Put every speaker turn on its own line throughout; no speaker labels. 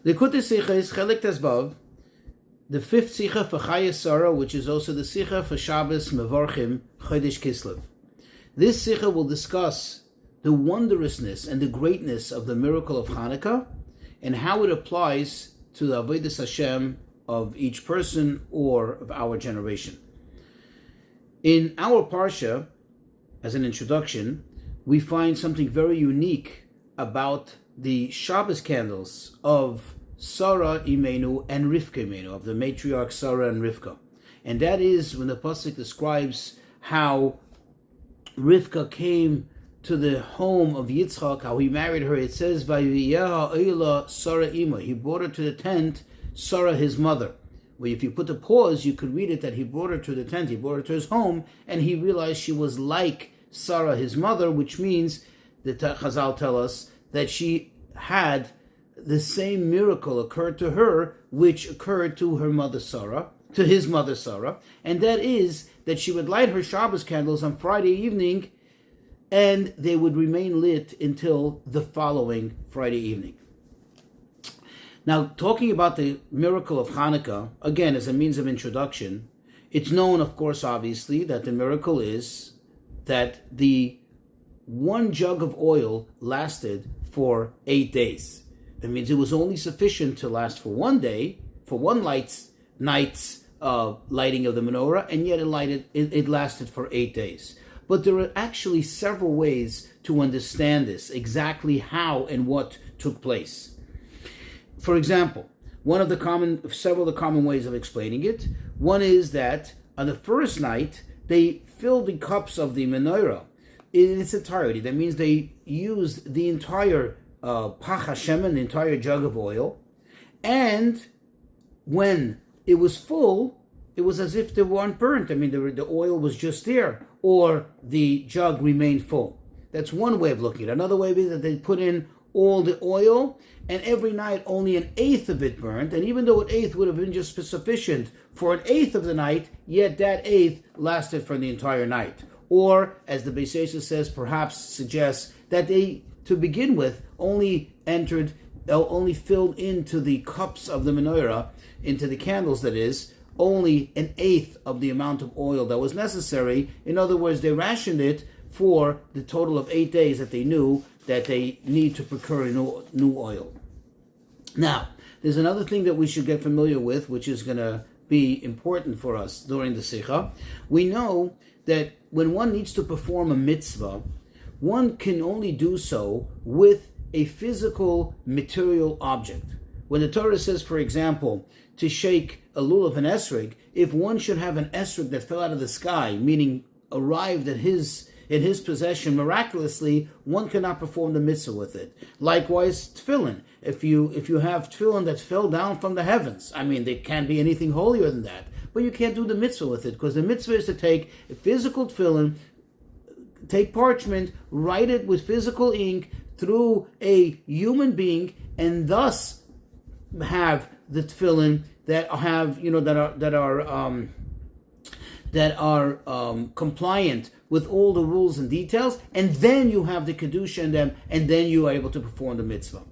Likutei Sichos Chelik Tezvav, the fifth Sicha for Chayei, which is also the Sicha for Shabbos Mevarchim Chodesh Kislev. This Sicha will discuss the wondrousness and the greatness of the miracle of Hanukkah and how it applies to the Avodas Hashem of each person or of our generation. In our Parsha, as an introduction, we find something very unique about the Shabbos candles of Sarah Imenu and Rivka Imenu, of the matriarch Sarah and Rivka. And that is when the Pasuk describes how Rivka came to the home of Yitzchak, how he married her. It says, Vayiyeha Oila Sarah Ima. He brought her to the tent, Sarah his mother. Well, if you put a pause, you could read it that he brought her to the tent, he brought her to his home, and he realized she was like Sarah his mother, which means, the Chazal tell us, that she had the same miracle occurred to her, which occurred to her mother Sarah, to his mother Sarah, and that is that she would light her Shabbos candles on Friday evening, and they would remain lit until the following Friday evening. Now, talking about the miracle of Hanukkah, again, as a means of introduction, it's known, of course, obviously, that the miracle is that the one jug of oil lasted for 8 days. That means it was only sufficient to last for 1 day, for one night's lighting of the menorah, and yet it lasted for 8 days. But there are actually several ways to understand this, exactly how and what took place. For example, several of the common ways of explaining it, one is that on the first night, they filled the cups of the menorah in its entirety. That means they used the entire pach hashemen, the entire jug of oil, and when it was full, it was as if they weren't burnt. I mean, the oil was just there, or the jug remained full. That's one way of looking at it. Another way is that they put in all the oil, and every night only an eighth of it burned, and even though an eighth would have been just sufficient for an eighth of the night, yet that eighth lasted for the entire night. Or, as the Beis Yosef says, perhaps suggests that they, to begin with, only filled into the cups of the menorah, into the candles that is, only an eighth of the amount of oil that was necessary. In other words, they rationed it for the total of 8 days that they knew that they need to procure new oil. Now, there's another thing that we should get familiar with, which is going to be important for us during the Sikha. We know that when one needs to perform a mitzvah, one can only do so with a physical material object. When the Torah says, for example, to shake a lulav, an esrog, if one should have an esrog that fell out of the sky, meaning arrived in his possession miraculously, one cannot perform the mitzvah with it. Likewise, tefillin. If you have tefillin that fell down from the heavens, I mean, there can't be anything holier than that, but you can't do the mitzvah with it, because the mitzvah is to take a physical tefillin, take parchment, write it with physical ink through a human being, and thus have the tefillin that are compliant with all the rules and details, and then you have the kedusha in them, and then you are able to perform the mitzvah.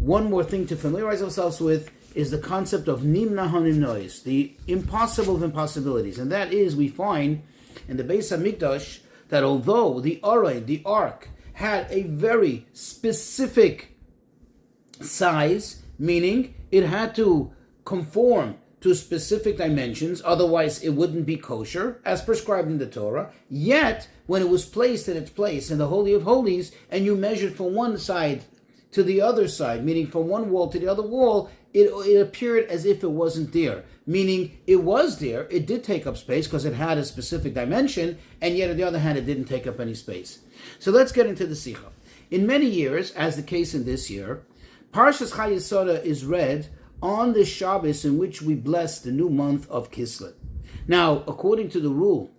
One more thing to familiarize ourselves with is the concept of nimna hanimnois, the impossible of impossibilities, and that is, we find in the Beis Hamikdash that although the Aron, the ark, had a very specific size, meaning it had to conform to specific dimensions, otherwise it wouldn't be kosher, as prescribed in the Torah, yet when it was placed in its place in the Holy of Holies, and you measured from one side to the other side, meaning from one wall to the other wall, it appeared as if it wasn't there, meaning it was there, it did take up space because it had a specific dimension, and yet on the other hand it didn't take up any space. So let's get into the Sicha. In many years, as the case in this year, Parshas Chayei is read on the Shabbos in which we bless the new month of Kislev. Now, according to the rule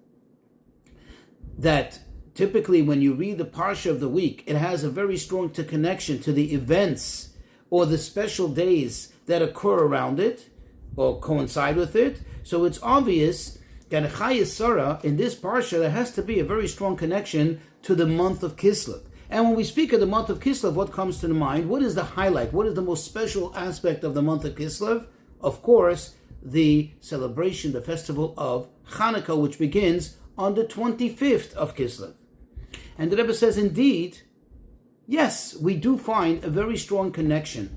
that typically when you read the Parsha of the week, it has a very strong connection to the events or the special days that occur around it or coincide with it. So it's obvious that in Chayei in this Parsha, there has to be a very strong connection to the month of Kislev. And when we speak of the month of Kislev, what comes to the mind? What is the highlight? What is the most special aspect of the month of Kislev? Of course, the celebration, the festival of Hanukkah, which begins on the 25th of Kislev. And the Rebbe says, indeed, yes, we do find a very strong connection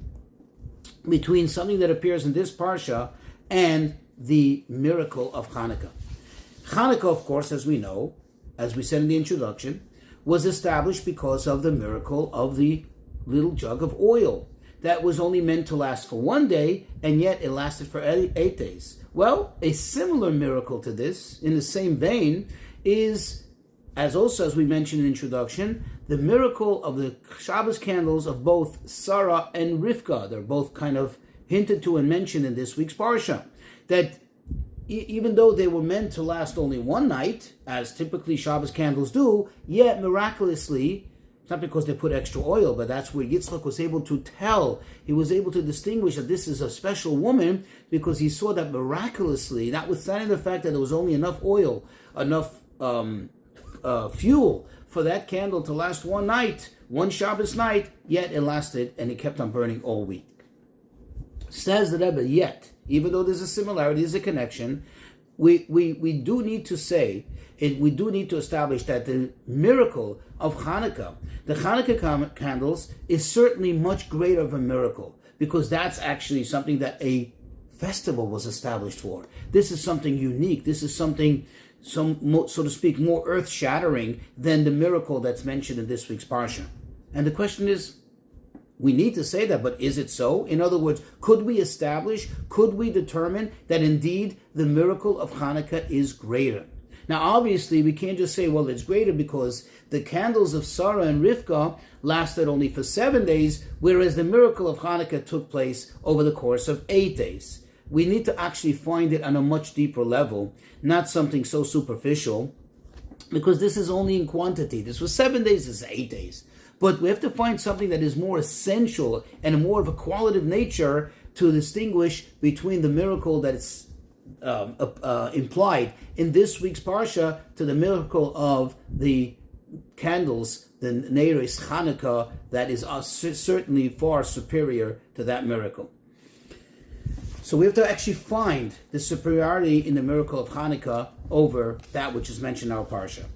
between something that appears in this parsha and the miracle of Hanukkah. Hanukkah, of course, as we know, as we said in the introduction, was established because of the miracle of the little jug of oil that was only meant to last for 1 day, and yet it lasted for 8 days. Well, a similar miracle to this, in the same vein, is, as we mentioned in the introduction, the miracle of the Shabbos candles of both Sarah and Rivka. They're both kind of hinted to and mentioned in this week's parsha. That even though they were meant to last only 1 night, as typically Shabbos candles do, yet miraculously, not because they put extra oil, but that's where Yitzchak was able to tell, he was able to distinguish that this is a special woman, because he saw that miraculously, notwithstanding the fact that there was only enough oil, enough fuel for that candle to last 1 night, 1 Shabbos night, yet it lasted and it kept on burning all week. Says the Rebbe, yet, even though there's a similarity, there's a connection, we do need to say, we do need to establish that the miracle of Hanukkah, the Hanukkah candles, is certainly much greater of a miracle, because that's actually something that a festival was established for. This is something unique. This is something, so to speak, more earth-shattering than the miracle that's mentioned in this week's parsha. And the question is, we need to say that, but is it so? In other words, could we determine that indeed the miracle of Hanukkah is greater? Now, obviously, we can't just say, well, it's greater because the candles of Sarah and Rivka lasted only for 7 days, whereas the miracle of Hanukkah took place over the course of 8 days. We need to actually find it on a much deeper level, not something so superficial, because this is only in quantity. This was 7 days, this is 8 days. But we have to find something that is more essential and more of a qualitative nature to distinguish between the miracle that is implied in this week's parsha to the miracle of the candles, the Neiros Hanukkah, that is certainly far superior to that miracle. So we have to actually find the superiority in the miracle of Hanukkah over that which is mentioned in our parsha.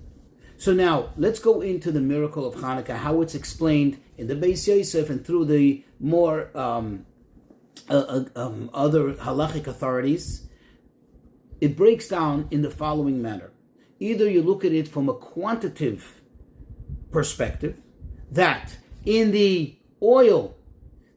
So now, let's go into the miracle of Hanukkah, how it's explained in the Beis Yosef and through the more other halachic authorities. It breaks down in the following manner. Either you look at it from a quantitative perspective, that in the oil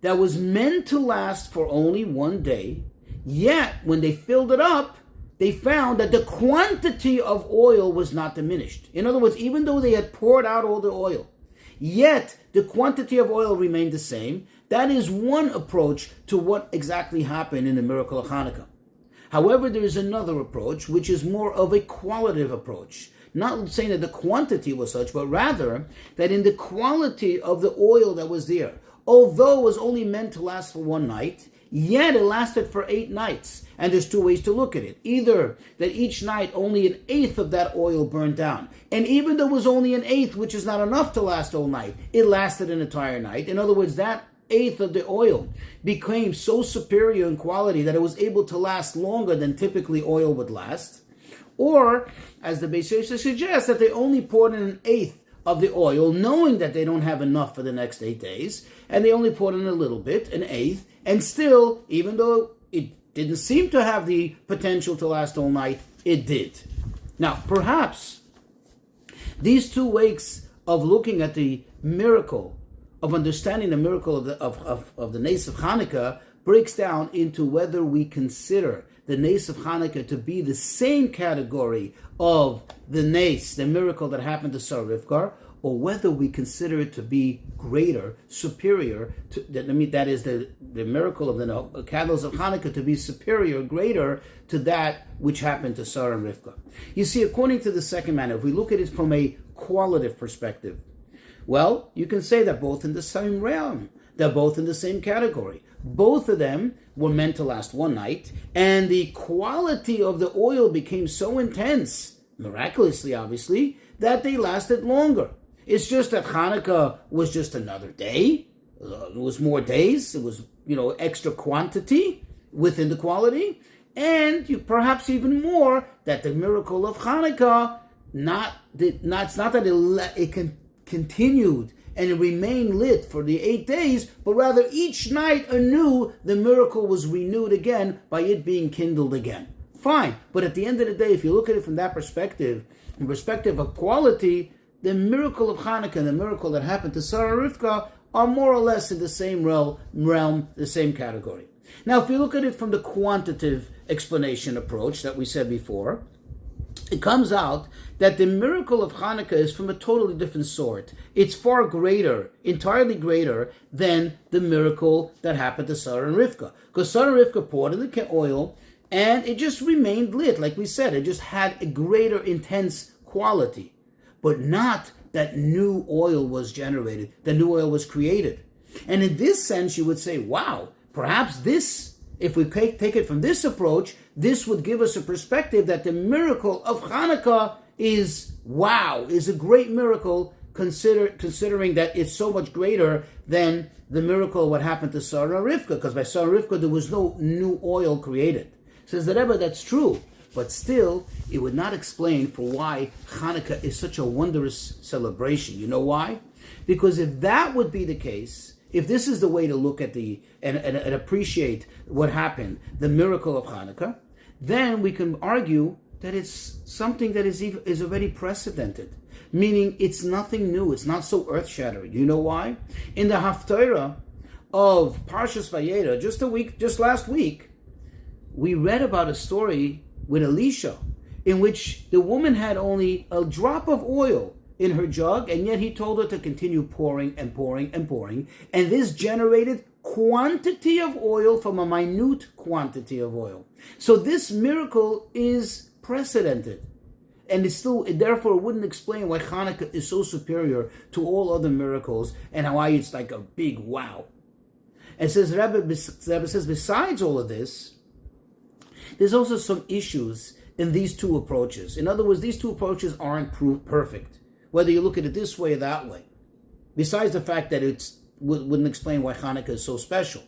that was meant to last for only 1 day, yet when they filled it up, they found that the quantity of oil was not diminished. In other words, even though they had poured out all the oil, yet the quantity of oil remained the same. That is one approach to what exactly happened in the miracle of Hanukkah. However, there is another approach, which is more of a qualitative approach. Not saying that the quantity was such, but rather that in the quality of the oil that was there, although it was only meant to last for 1 night, yet it lasted for 8 nights. And there's 2 ways to look at it. Either that each night only 1/8 of that oil burned down. And even though it was only 1/8, which is not enough to last all night, it lasted an entire night. In other words, that 1/8 of the oil became so superior in quality that it was able to last longer than typically oil would last. Or, as the Beis Yosef suggests, that they only poured in 1/8 of the oil, knowing that they don't have enough for the next 8 days, and they only poured in a little bit, 1/8, and still, even though it didn't seem to have the potential to last all night, it did. Now, perhaps these 2 ways of looking at the miracle, of understanding the miracle of the Nes of Hanukkah, breaks down into whether we consider the Nes of Hanukkah to be the same category of the Nes, the miracle that happened to Sarah Rivka, or whether we consider it to be greater, superior, that is the miracle of the candles of Hanukkah to be superior, greater to that which happened to Sarah and Rivka. You see, according to the second manner, if we look at it from a qualitative perspective, well, you can say that both in the same realm, they're both in the same category. Both of them were meant to last 1 night, and the quality of the oil became so intense, miraculously obviously, that they lasted longer. It's just that Hanukkah was just another day. It was more days. It was, extra quantity within the quality. And perhaps even more, that the miracle of Hanukkah, it's not that it continued and it remained lit for the 8 days, but rather each night anew, the miracle was renewed again by it being kindled again. Fine, but at the end of the day, if you look at it from that perspective, from perspective of quality, the miracle of Hanukkah and the miracle that happened to Sarah and Rivka are more or less in the same realm, the same category. Now, if you look at it from the quantitative explanation approach that we said before, it comes out that the miracle of Hanukkah is from a totally different sort. It's far greater, entirely greater than the miracle that happened to Sarah and Rivka. Because Sarah and Rivka poured in the oil and it just remained lit, like we said. It just had a greater intense quality, but not that new oil was generated, that new oil was created. And in this sense, you would say, wow, perhaps this, if we take it from this approach, this would give us a perspective that the miracle of Hanukkah is a great miracle, considering that it's so much greater than the miracle of what happened to Sarah and Rivka, because by Sarah and Rivka there was no new oil created. Says the Rebbe, that's true, but still, it would not explain for why Hanukkah is such a wondrous celebration. You know why? Because if that would be the case, if this is the way to look at and appreciate what happened, the miracle of Hanukkah, then we can argue that it's something that is already precedented, meaning it's nothing new. It's not so earth-shattering. You know why? In the Haftarah of Parshas Vayera, just last week, we read about a story with Elisha, in which the woman had only a drop of oil in her jug, and yet he told her to continue pouring and pouring and pouring, and this generated quantity of oil from a minute quantity of oil. So this miracle is precedented, and it therefore wouldn't explain why Hanukkah is so superior to all other miracles, and why it's like a big wow. And says Rabbi says, besides all of this, there's also some issues in these two approaches. In other words, these two approaches aren't perfect, whether you look at it this way or that way. Besides the fact that it wouldn't explain why Hanukkah is so special.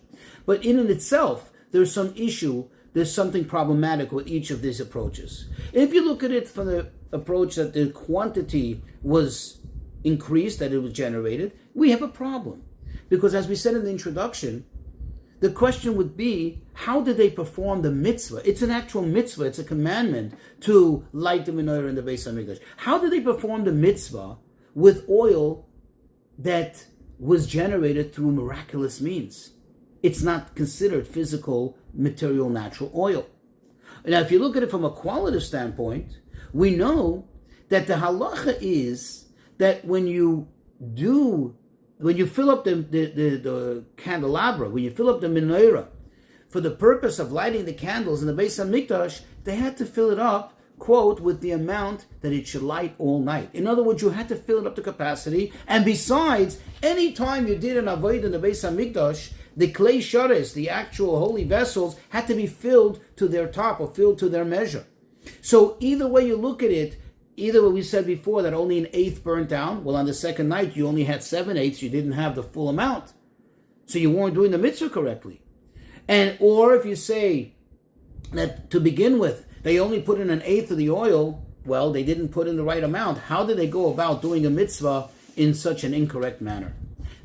But in itself, there's some issue, there's something problematic with each of these approaches. If you look at it from the approach that the quantity was increased, that it was generated, we have a problem. Because as we said in the introduction, the question would be, how did they perform the mitzvah? It's an actual mitzvah, it's a commandment to light the menorah in the Beis HaMikdash. How did they perform the mitzvah with oil that was generated through miraculous means? It's not considered physical, material, natural oil. Now, if you look at it from a qualitative standpoint, we know that the halacha is that when you fill up the candelabra, when you fill up the menorah, for the purpose of lighting the candles in the Beis HaMikdash, they had to fill it up, quote, with the amount that it should light all night. In other words, you had to fill it up to capacity, and besides, any time you did an avodah in the Beis HaMikdash, the klei shares, the actual holy vessels, had to be filled to their top or filled to their measure. So either way you look at it, either what we said before, that only an eighth burnt down, well, on the second night you only had 7/8, you didn't have the full amount. So you weren't doing the mitzvah correctly. Or if you say that to begin with, they only put in an eighth of the oil, well, they didn't put in the right amount. How did they go about doing a mitzvah in such an incorrect manner?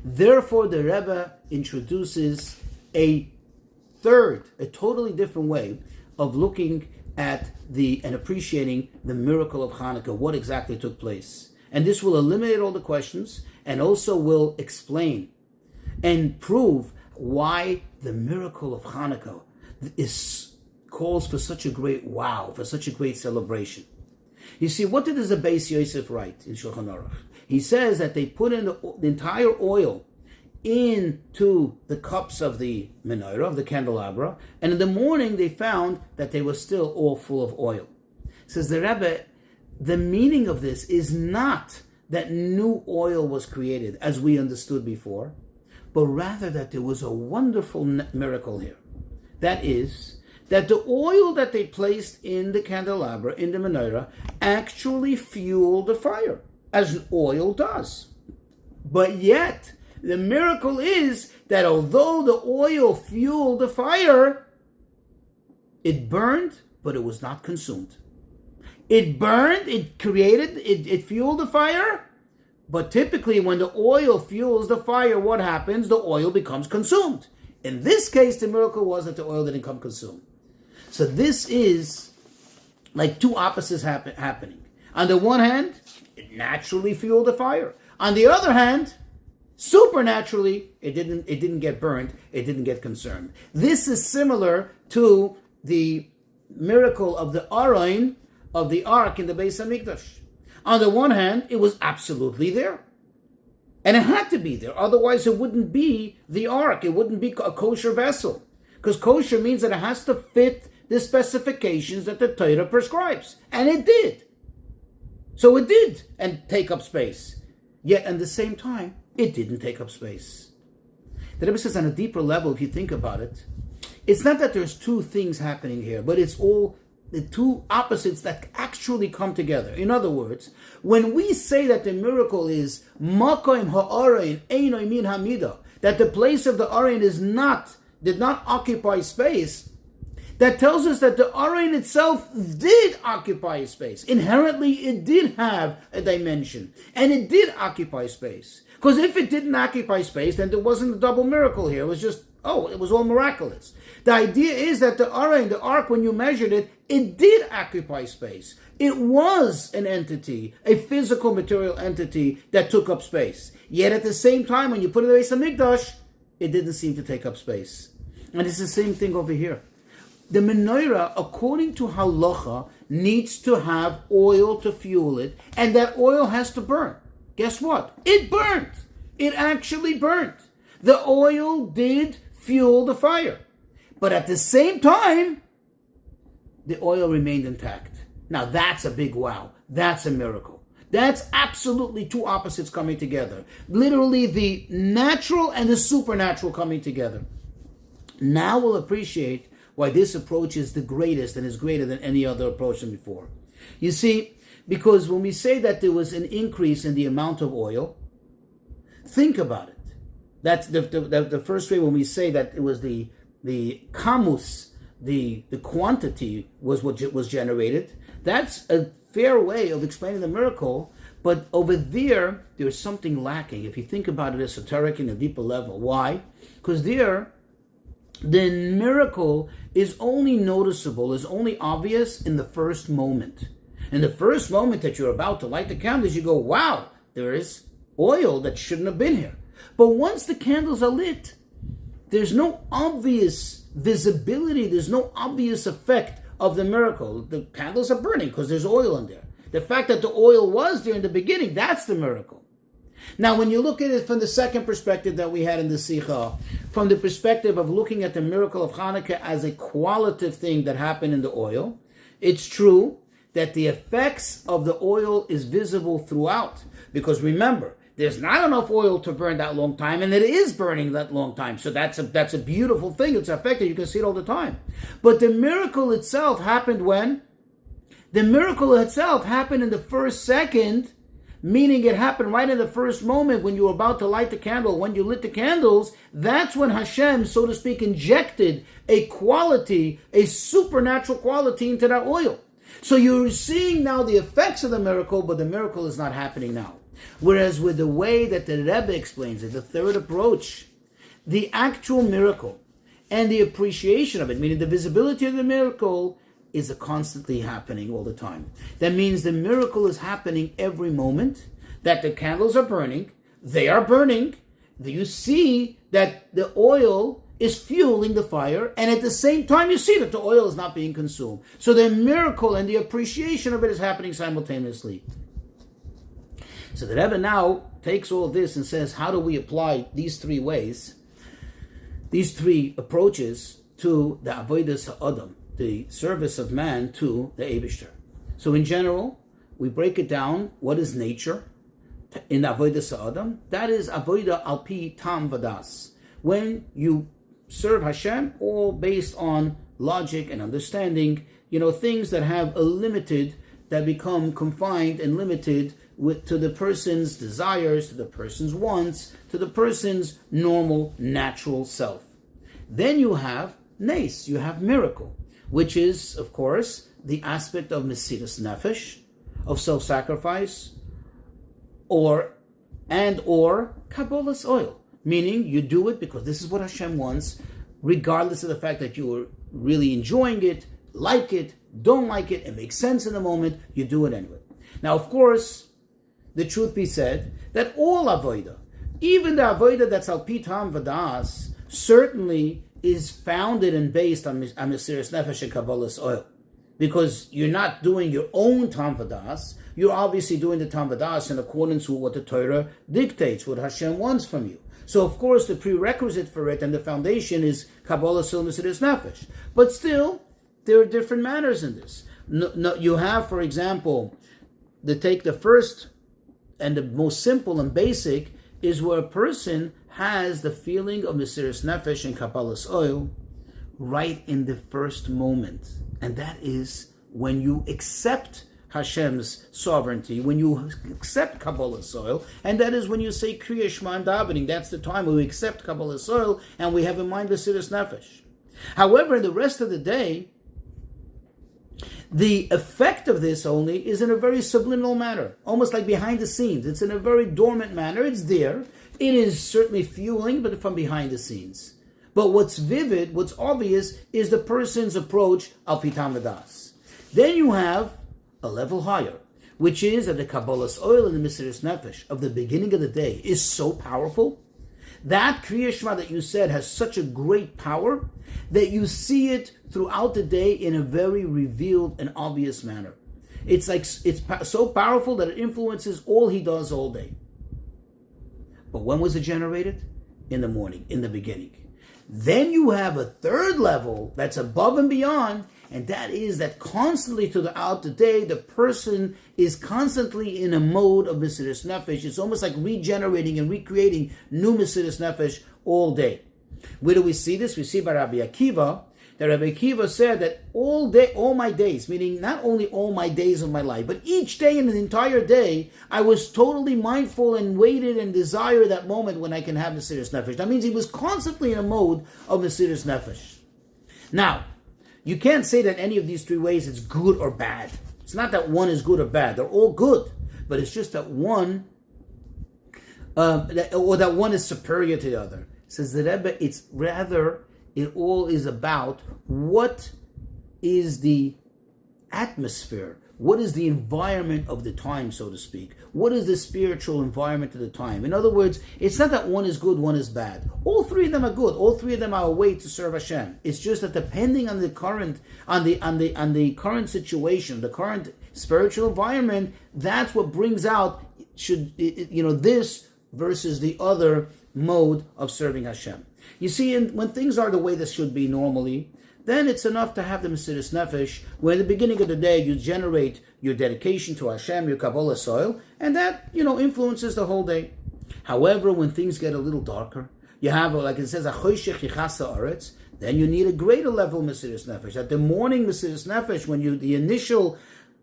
Therefore, the Rebbe introduces a totally different way of looking at and appreciating the miracle of Hanukkah, what exactly took place. And this will eliminate all the questions and also will explain and prove why the miracle of Hanukkah calls for such a great wow, for such a great celebration. You see, what did the Beis Yosef write in Shulchan Aruch? He says that they put in the entire oil into the cups of the menorah, of the candelabra, and in the morning they found that they were still all full of oil. Says the Rebbe, the meaning of this is not that new oil was created, as we understood before, but rather that there was a wonderful miracle here. That is, that the oil that they placed in the candelabra, in the menorah, actually fueled the fire. as oil does. But yet, the miracle is that although the oil fueled the fire, it burned, but it was not consumed. It burned, it fueled the fire, but typically when the oil fuels the fire, what happens? The oil becomes consumed. In this case, the miracle was that the oil didn't come consumed. So this is like two opposites happening. On the one hand, it naturally fueled the fire. On the other hand, supernaturally, it didn't get burned, it didn't get consumed. This is similar to the miracle of the Aron, of the ark in the Beis Hamikdash. On the one hand, it was absolutely there. And it had to be there. Otherwise, it wouldn't be the ark. It wouldn't be a kosher vessel. Because kosher means that it has to fit the specifications that the Torah prescribes. And it did. So it did and take up space. Yet at the same time, it didn't take up space. The Rebbe says on a deeper level, if you think about it, it's not that there's two things happening here, but it's all the two opposites that actually come together. In other words, when we say that the miracle is makom ha'arein einoi min hamida, that the place of the arein did not occupy space, that tells us that the arein itself did occupy space. Inherently, it did have a dimension, and it did occupy space. Because if it didn't occupy space, then there wasn't a double miracle here. It was just, it was all miraculous. The idea is that the arein, the ark, when you measured it, it did occupy space. It was an entity, a physical material entity that took up space. Yet at the same time, when you put it in the Beis Hamikdash, it didn't seem to take up space. And it's the same thing over here. The menorah, according to halacha, needs to have oil to fuel it, and that oil has to burn. Guess what? It burnt. It actually burnt. The oil did fuel the fire. But at the same time, the oil remained intact. Now that's a big wow. That's a miracle. That's absolutely two opposites coming together. Literally the natural and the supernatural coming together. Now we'll appreciate why this approach is the greatest and is greater than any other approach than before. You see, because when we say that there was an increase in the amount of oil, think about it. That's the first way when we say that it was the kamus, the quantity was what was generated. That's a fair way of explaining the miracle, but over there's something lacking. If you think about it esoteric in a deeper level. Why? Because the miracle is only noticeable, is only obvious in the first moment. In the first moment that you're about to light the candles, you go, wow, there is oil that shouldn't have been here. But once the candles are lit, there's no obvious visibility, there's no obvious effect of the miracle. The candles are burning because there's oil in there. The fact that the oil was there in the beginning, that's the miracle. Now, when you look at it from the second perspective that we had in the Sicha, from the perspective of looking at the miracle of Hanukkah as a qualitative thing that happened in the oil, it's true that the effects of the oil is visible throughout. Because remember, there's not enough oil to burn that long time, and it is burning that long time. So that's a beautiful thing. It's effective. You can see it all the time. But the miracle itself happened when? The miracle itself happened in the first second, meaning it happened right in the first moment when you were about to light the candle. When you lit the candles, that's when Hashem, so to speak, injected a quality, a supernatural quality into that oil. So you're seeing now the effects of the miracle, but the miracle is not happening now. Whereas with the way that the Rebbe explains it, the third approach, the actual miracle and the appreciation of it, meaning the visibility of the miracle, is constantly happening all the time. That means the miracle is happening every moment, that the candles are burning, they are burning, you see that the oil is fueling the fire, and at the same time you see that the oil is not being consumed. So the miracle and the appreciation of it is happening simultaneously. So the Rebbe now takes all this and says, how do we apply these three ways, these three approaches to the avodas ha'adam, the service of man to the Eibishter? So in general, we break it down. What is nature in avodas ha'adam? That is avoda al pi tam vadas. When you serve Hashem, all based on logic and understanding, things that have that become confined and limited to the person's desires, to the person's wants, to the person's normal, natural self. Then you have nes, you have miracle, which is, of course, the aspect of mesiras nefesh, of self-sacrifice, or kabbalas oil, meaning you do it because this is what Hashem wants, regardless of the fact that you were really enjoying it, like it, don't like it, it makes sense in the moment, you do it anyway. Now, of course, the truth be said, that all avodah, even the avodah that's al pi tam v'das, certainly is founded and based on mesiras nefesh and kabbalas oil. Because you're not doing your own tam v'das, you're obviously doing the tam v'das in accordance with what the Torah dictates, what Hashem wants from you. So, of course, the prerequisite for it and the foundation is kabbalas oil mesiras nefesh. But still, there are different manners in this. No, you have, for example, take the first and the most simple and basic is where a person has the feeling of mesiras nefesh and kabbalas oil right in the first moment. And that is when you accept Hashem's sovereignty, when you accept kabbalas oil, and that is when you say Kriya Shema and davening. That's the time when we accept kabbalas oil and we have in mind mesiras nefesh. However, the rest of the day, the effect of this only is in a very subliminal manner, almost like behind the scenes. It's in a very dormant manner. It's there. It is certainly fueling, but from behind the scenes. But what's vivid, what's obvious, is the person's approach al pi tam v'das. Then you have a level higher, which is that the kabbalas oil and the mesiras nefesh of the beginning of the day is so powerful. That Kriya Shema that you said has such a great power that you see it throughout the day in a very revealed and obvious manner. It's so powerful that it influences all he does all day. But when was it generated? In the morning, in the beginning. Then you have a third level that's above and beyond, and that is that constantly throughout the day, the person is constantly in a mode of mesiras nefesh. It's almost like regenerating and recreating new mesiras nefesh all day. Where do we see this? We see by Rabbi Akiva, that Rabbi Akiva said that all day, all my days, meaning not only all my days of my life, but each day in the entire day, I was totally mindful and waited and desired that moment when I can have mesiras nefesh. That means he was constantly in a mode of mesiras nefesh. Now, you can't say that any of these three ways is good or bad. It's not that one is good or bad. They're all good. But it's just that one, that one is superior to the other. Says the Rebbe, it's rather, it all is about what is the atmosphere, what is the environment of the time, so to speak. What is the spiritual environment of the time? In other words, it's not that one is good, one is bad. All three of them are good. All three of them are a way to serve Hashem. It's just that depending on the current, on the current situation, the current spiritual environment, that's what brings out this versus the other mode of serving Hashem. You see, when things are the way this should be normally, then it's enough to have the mesiras nefesh, where at the beginning of the day you generate your dedication to Hashem, your kabbalas oil, and that, influences the whole day. However, when things get a little darker, you have, like it says, then you need a greater level of mesiras nefesh. At the morning mesiras nefesh, when the initial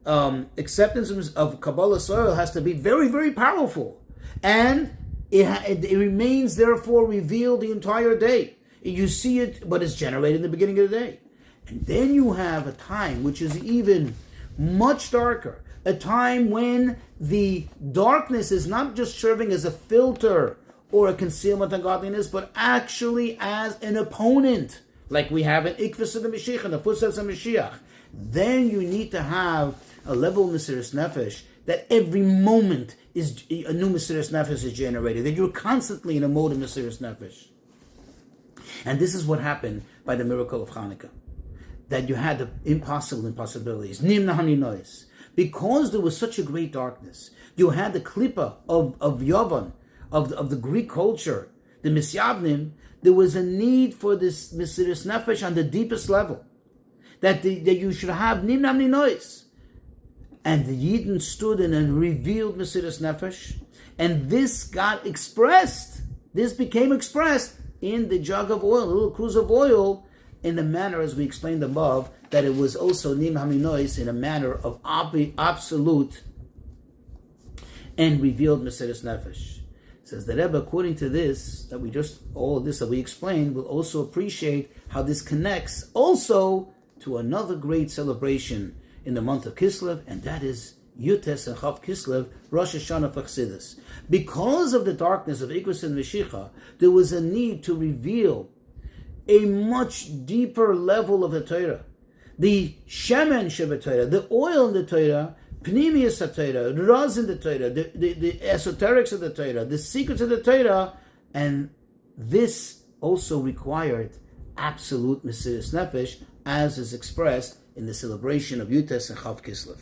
acceptance of kabbalas oil has to be very, very powerful. And it remains, therefore, revealed the entire day. You see it, but it's generated in the beginning of the day. And then you have a time which is even much darker. A time when the darkness is not just serving as a filter or a concealment of godliness, but actually as an opponent, like we have in Ikvus of the Mashiach, in the footsteps of Mashiach. Then you need to have a level of mesiras nefesh that every moment is a new mesiras nefesh is generated, that you're constantly in a mode of mesiras nefesh. And this is what happened by the miracle of Hanukkah. That you had the impossibilities. Nimna haninois. Because there was such a great darkness, you had the klipa of Yavan, of the Greek culture, the Misyavnim. There was a need for this mesiras nefesh on the deepest level. That you should have nimna haninois. And the Yidden stood in and revealed mesiras nefesh. And this got expressed. This became expressed in the jug of oil, a little cruse of oil, in the manner, as we explained above, that it was also nim haminois in a manner of absolute and revealed Mesiras Nefesh. Says the Rebbe, according to this, all of this that we explained, will also appreciate how this connects also to another great celebration in the month of Kislev, and that is Yutes and Chav Kislev, Rosh Hashanah for Chassidus. Because of the darkness of Ikrus and Meshicha, there was a need to reveal a much deeper level of the Torah. The Shemen Sheba Torah, the oil in the Torah, Pnimius HaTorah, the Raz in the Torah, the esoterics of the Torah, the secrets of the Torah, and this also required absolute Mesiras Nefesh, as is expressed in the celebration of Yutes and Chav Kislev.